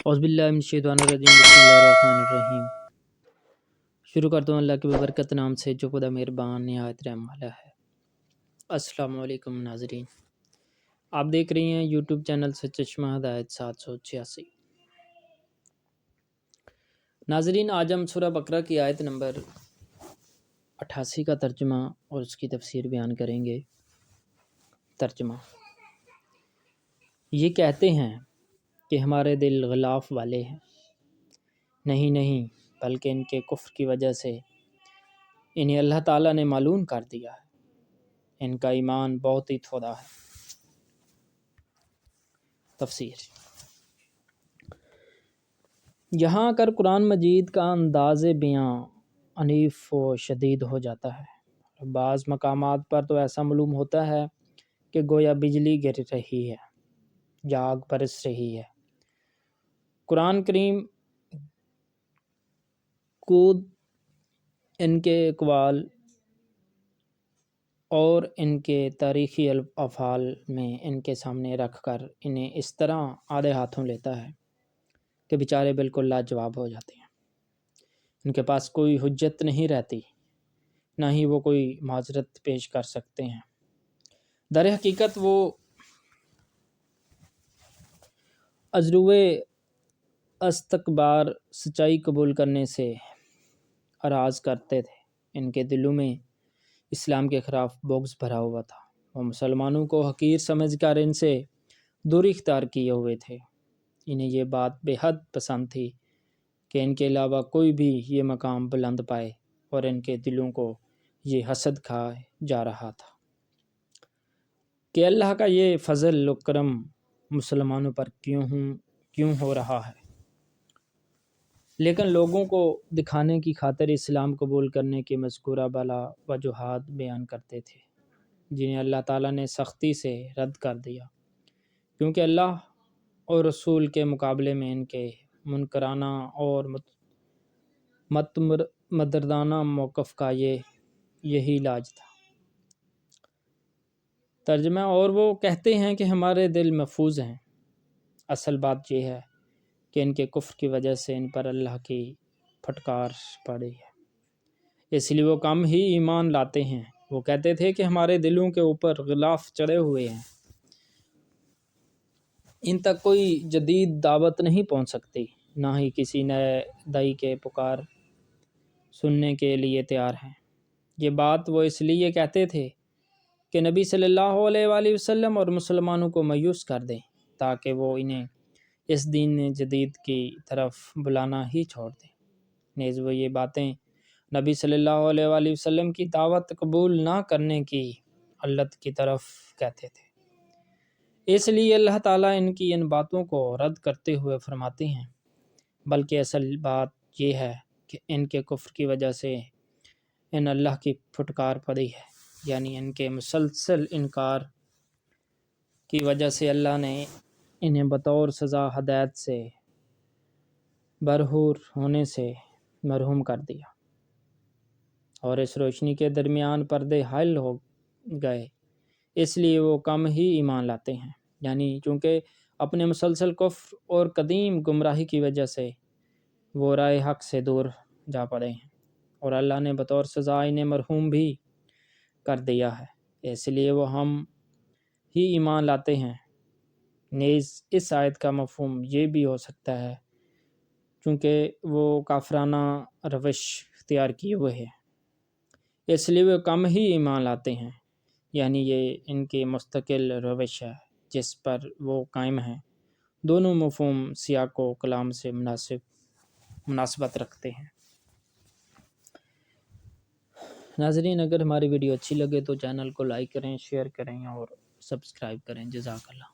اعوذ باللہ من الشیطان الرجیم، بسم اللہ الرحمن الرحیم۔ شروع کرتا ہوں اللہ کے ببرکت نام سے جو خدا مہربان نہایت رحم والا ہے۔ السلام علیکم ناظرین، آپ دیکھ رہی ہیں یوٹیوب چینل سے چشمہ ہدایت 786۔ ناظرین، آج ہم سورہ بقرہ کی آیت نمبر 88 کا ترجمہ اور اس کی تفسیر بیان کریں گے۔ ترجمہ: یہ کہتے ہیں کہ ہمارے دل غلاف والے ہیں، نہیں بلکہ ان کے کفر کی وجہ سے انہیں اللہ تعالیٰ نے معلوم کر دیا ہے، ان کا ایمان بہت ہی تھوڑا ہے۔ تفسیر: یہاں آ کر قرآن مجید کا انداز بیاں عنیف و شدید ہو جاتا ہے۔ بعض مقامات پر تو ایسا معلوم ہوتا ہے کہ گویا بجلی گر رہی ہے یا آگ برس رہی ہے۔ قرآن کریم خود ان کے اقوال اور ان کے تاریخی افعال میں ان کے سامنے رکھ کر انہیں اس طرح آدھے ہاتھوں لیتا ہے کہ بیچارے بالکل لاجواب ہو جاتے ہیں۔ ان کے پاس کوئی حجت نہیں رہتی، نہ ہی وہ کوئی معذرت پیش کر سکتے ہیں۔ در حقیقت وہ ازروِ استکبار سچائی قبول کرنے سے اراض کرتے تھے۔ ان کے دلوں میں اسلام کے خلاف بغض بھرا ہوا تھا۔ وہ مسلمانوں کو حقیر سمجھ کر ان سے دوری اختیار کیے ہوئے تھے۔ انہیں یہ بات بے حد پسند تھی کہ ان کے علاوہ کوئی بھی یہ مقام بلند پائے، اور ان کے دلوں کو یہ حسد کھائے جا رہا تھا کہ اللہ کا یہ فضل و کرم مسلمانوں پر کیوں ہو رہا ہے۔ لیکن لوگوں کو دکھانے کی خاطر اسلام قبول کرنے کی مذکورہ بالا وجوہات بیان کرتے تھے، جنہیں اللہ تعالیٰ نے سختی سے رد کر دیا، کیونکہ اللہ اور رسول کے مقابلے میں ان کے منکرانہ اور متمردانہ موقف کا یہی علاج تھا۔ ترجمہ: اور وہ کہتے ہیں کہ ہمارے دل محفوظ ہیں، اصل بات یہ ہے کہ ان کے کفر کی وجہ سے ان پر اللہ کی پھٹکار پڑی ہے، اس لیے وہ کم ہی ایمان لاتے ہیں۔ وہ کہتے تھے کہ ہمارے دلوں کے اوپر غلاف چڑھے ہوئے ہیں، ان تک کوئی جدید دعوت نہیں پہنچ سکتی، نہ ہی کسی نئے داعی کے پکار سننے کے لیے تیار ہیں۔ یہ بات وہ اس لیے کہتے تھے کہ نبی صلی اللہ علیہ وآلہ وسلم اور مسلمانوں کو مایوس کر دیں، تاکہ وہ انہیں اس دین جدید کی طرف بلانا ہی چھوڑ دیں۔ نیز وہ یہ باتیں نبی صلی اللہ علیہ وآلہ وسلم کی دعوت قبول نہ کرنے کی علت کی طرف کہتے تھے۔ اس لیے اللہ تعالیٰ ان کی ان باتوں کو رد کرتے ہوئے فرماتے ہیں، بلکہ اصل بات یہ ہے کہ ان کے کفر کی وجہ سے ان اللہ کی پھٹکار پڑی ہے، یعنی ان کے مسلسل انکار کی وجہ سے اللہ نے انہیں بطور سزا ہدایت سے برحور ہونے سے محروم کر دیا، اور اس روشنی کے درمیان پردے حائل ہو گئے۔ اس لیے وہ کم ہی ایمان لاتے ہیں، یعنی چونکہ اپنے مسلسل کفر اور قدیم گمراہی کی وجہ سے وہ راہ حق سے دور جا پڑے ہیں، اور اللہ نے بطور سزا انہیں مرحوم بھی کر دیا ہے، اس لیے وہ ہم ہی ایمان لاتے ہیں۔ نیز اس آیت کا مفہوم یہ بھی ہو سکتا ہے چونکہ وہ کافرانہ روش اختیار کیے ہوئے ہیں، اس لیے وہ کم ہی ایمان لاتے ہیں، یعنی یہ ان کی مستقل روش ہے جس پر وہ قائم ہیں۔ دونوں مفہوم سیاق و کلام سے مناسبت رکھتے ہیں۔ ناظرین، اگر ہماری ویڈیو اچھی لگے تو چینل کو لائک کریں، شیئر کریں اور سبسکرائب کریں۔ جزاک اللہ۔